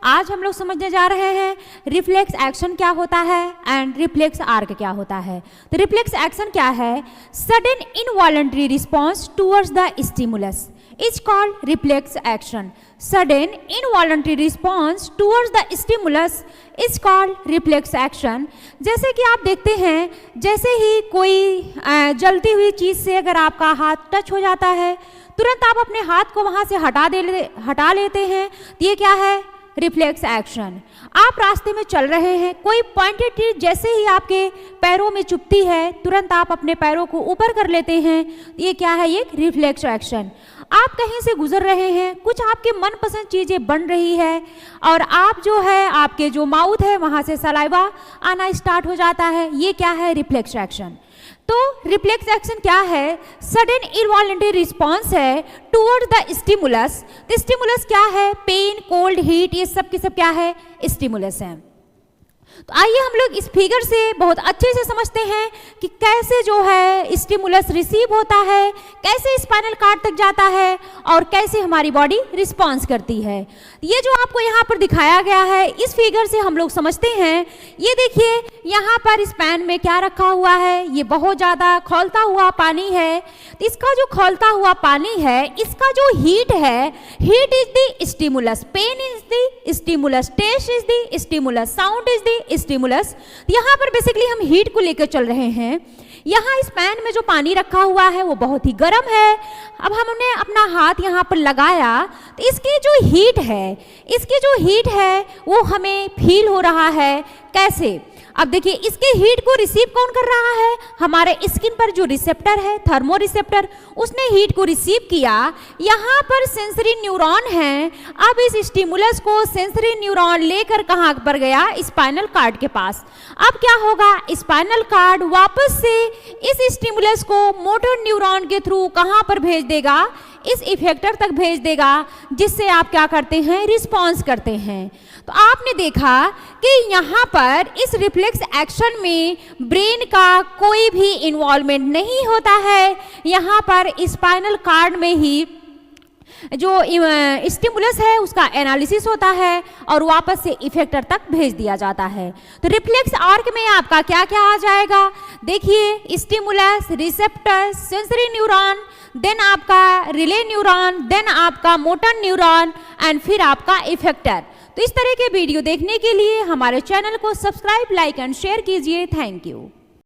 आज हम लोग समझने जा रहे हैं रिफ्लेक्स एक्शन क्या होता है एंड रिफ्लेक्स आर्क क्या होता है। तो रिफ्लेक्स एक्शन क्या है? Sudden involuntary response towards the stimulus is called reflex action. Sudden involuntary response towards the stimulus is called reflex action. जैसे कि आप देखते हैं, जैसे ही कोई जलती हुई चीज़ से अगर आपका हाथ टच हो जाता है, तुरंत आप अपने हाथ को वहाँ से हटा लेते हैं। तो ये क्या है? Reflex action. आप रास्ते में चल रहे हैं, कोई पॉइंटेड चीज जैसे ही आपके पैरों में चुभती है, तुरंत आप अपने पैरों को ऊपर कर लेते हैं। ये क्या है? ये रिफ्लेक्स एक्शन। आप कहीं से गुजर रहे हैं, कुछ आपके मनपसंद चीज़ें बन रही है और आप जो है, आपके जो माउथ है वहाँ से सलाइवा आना स्टार्ट हो जाता है। ये क्या है? Reflex action. तो रिफ्लेक्स एक्शन क्या है? सडन इनवॉलंटरी रिस्पॉन्स है टूवर्ड द स्टिमुलस। तो स्टिमुलस क्या है? पेन, कोल्ड, हीट, ये सब की सब क्या है? स्टिमुलस है। तो आइए हम लोग इस फिगर से बहुत अच्छे से समझते हैं कि कैसे जो है स्टिमुलस रिसीव होता है, कैसे स्पाइनल कॉर्ड तक जाता है और कैसे हमारी बॉडी रिस्पॉन्स करती है। ये जो आपको यहाँ पर दिखाया गया है, इस फिगर से हम लोग समझते हैं। ये देखिए, यहाँ पर इस पैन में क्या रखा हुआ है? ये बहुत ज़्यादा खौलता हुआ पानी है। तो इसका जो खौलता हुआ पानी है, इसका जो हीट है, heat is the stimulus, pain is the stimulus, taste is the stimulus, sound is the stimulus. यहाँ पर बेसिकली हम हीट को लेकर चल रहे हैं। यहाँ इस पैन में जो पानी रखा हुआ है वो बहुत ही गर्म है। अब हमने अपना हाथ यहाँ पर लगाया तो इसकी जो हीट है वो हमें फील हो रहा है। कैसे? अब देखिए, इसके हीट को रिसीव कौन कर रहा है? हमारे स्किन पर जो रिसेप्टर है, थर्मो रिसेप्टर, उसने हीट को रिसीव किया। यहाँ पर सेंसरी न्यूरॉन है। अब इस स्टिमुलस को सेंसरी न्यूरॉन लेकर कहाँ पर गया? स्पाइनल कॉर्ड के पास। अब क्या होगा? स्पाइनल कॉर्ड वापस से इस स्टिमुलस को मोटर न्यूरॉन के थ्रू कहाँ पर भेज देगा? इस इफेक्टर तक भेज देगा, जिससे आप क्या करते हैं? रिस्पॉन्स करते हैं। तो आपने देखा कि यहाँ पर इस रिफ्लेक्स एक्शन में ब्रेन का कोई भी इन्वॉल्वमेंट नहीं होता है। यहाँ पर स्पाइनल कॉर्ड में ही जो स्टिमुलस है उसका एनालिसिस होता है और वापस से इफेक्टर तक भेज दिया जाता है। तो रिफ्लेक्स आर्क में आपका क्या क्या आ जाएगा? देखिए, stimulus, receptor, sensory neuron, then आपका रिले न्यूरॉन, देन आपका मोटर न्यूरॉन एंड फिर आपका इफेक्टर। तो इस तरह के वीडियो देखने के लिए हमारे चैनल को सब्सक्राइब, लाइक एंड शेयर कीजिए। Thank you.